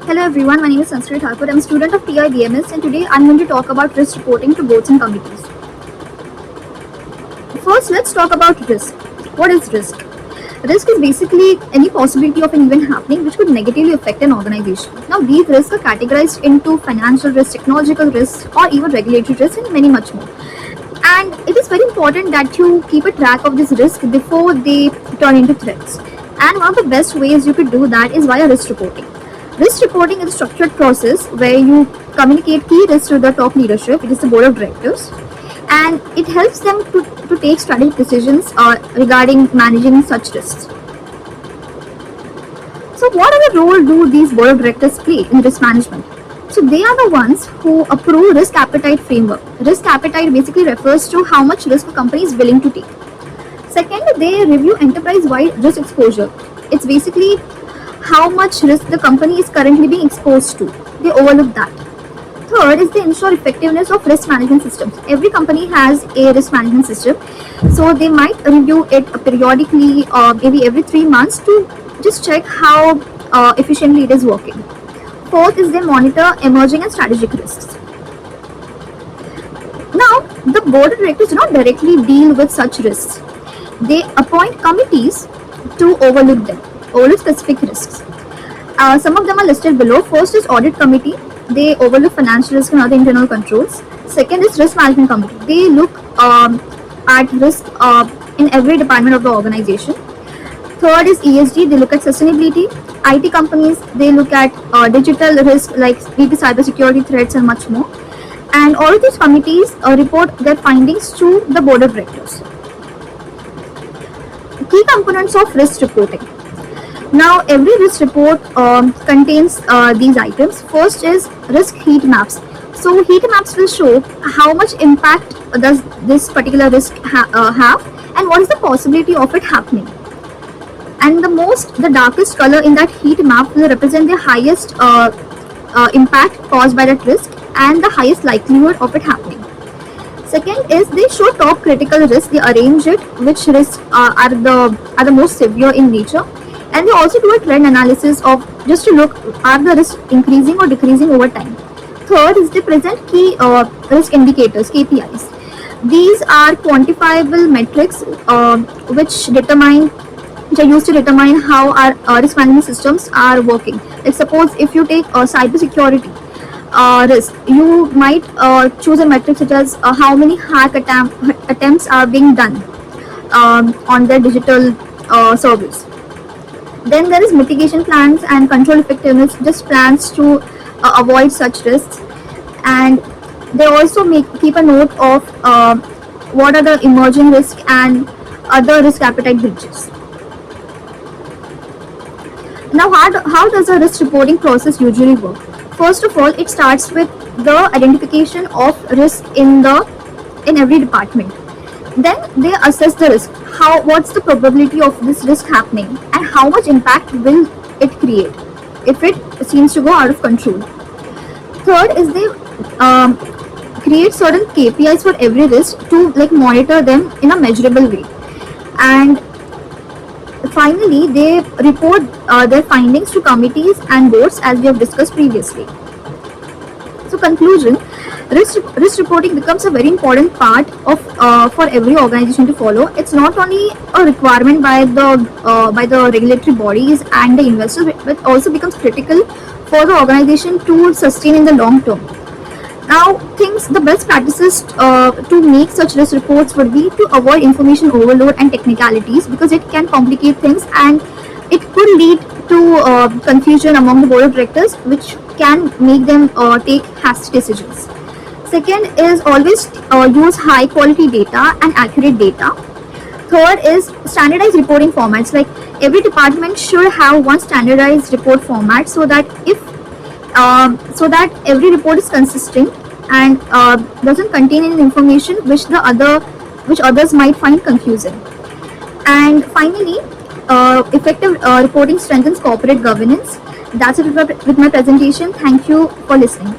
Hello everyone, my name is Sanskrit Thakur. I'm a student of TIBMS and today I'm going to talk about risk reporting to boards and committees. First, let's talk about risk. What is risk? Risk is basically any possibility of an event happening which could negatively affect an organization. Now, these risks are categorized into financial risk, technological risks, or even regulatory risks, and many much more. And it is very important that you keep a track of this risk before they turn into threats. And one of the best ways you could do that is via risk reporting. Risk reporting is a structured process where you communicate key risks to the top leadership, it is the board of directors, and it helps them to take strategic decisions regarding managing such risks. So what other role do these board of directors play in risk management? So they are the ones who approve risk appetite framework. Risk appetite basically refers to how much risk a company is willing to take. Second, they review enterprise-wide risk exposure. It's basically how much risk the company is currently being exposed to. They overlook that. Third is they ensure effectiveness of risk management systems. Every company has a risk management system, so they might review it periodically or maybe every 3 months to just check how efficiently it is working. Fourth is they monitor emerging and strategic risks. Now, the board of directors do not directly deal with such risks. They appoint committees to overlook specific risks. Some of them are listed below. First is audit committee. They overlook financial risk and other internal controls. Second is risk management committee. They look at risk in every department of the organization. Third is ESG. They look at sustainability. IT companies, they look at digital risk like maybe cybersecurity threats and much more. And all of these committees report their findings to the board of directors. Key components of risk reporting. Now, every risk report contains these items. First is risk heat maps. So, heat maps will show how much impact does this particular risk have and what is the possibility of it happening. And the darkest color in that heat map will represent the highest impact caused by that risk and the highest likelihood of it happening. Second is they show top critical risks. They arrange it, which risks are the most severe in nature. And they also do a trend analysis of just to look are the risks increasing or decreasing over time. Third is they present key risk indicators, KPIs. These are quantifiable metrics which are used to determine how our risk management systems are working. Like suppose if you take cybersecurity risk, you might choose a metric such as how many hack attempts are being done on their digital service. Then there is mitigation plans and control effectiveness, just plans to avoid such risks. And they also keep a note of what are the emerging risks and other risk appetite breaches. Now, how does a risk reporting process usually work? First of all, it starts with the identification of risk in every department. Then they assess the risk. What's the probability of this risk happening and how much impact will it create if it seems to go out of control. Third is they create certain KPIs for every risk to monitor them in a measurable way. And finally, they report their findings to committees and boards as we have discussed previously. So conclusion, risk reporting becomes a very important part of for every organization to follow. It's not only a requirement by the regulatory bodies and the investors, but also becomes critical for the organization to sustain in the long term. Now, the best practices to make such risk reports would be to avoid information overload and technicalities because it can complicate things and it could lead to confusion among the board of directors, which can make them take hasty decisions. Second is always use high quality data and accurate data. Third is standardized reporting formats. Like every department should have one standardized report format so that every report is consistent and doesn't contain any information which others might find confusing. And finally, effective reporting strengthens corporate governance. That's it with my presentation. Thank you for listening.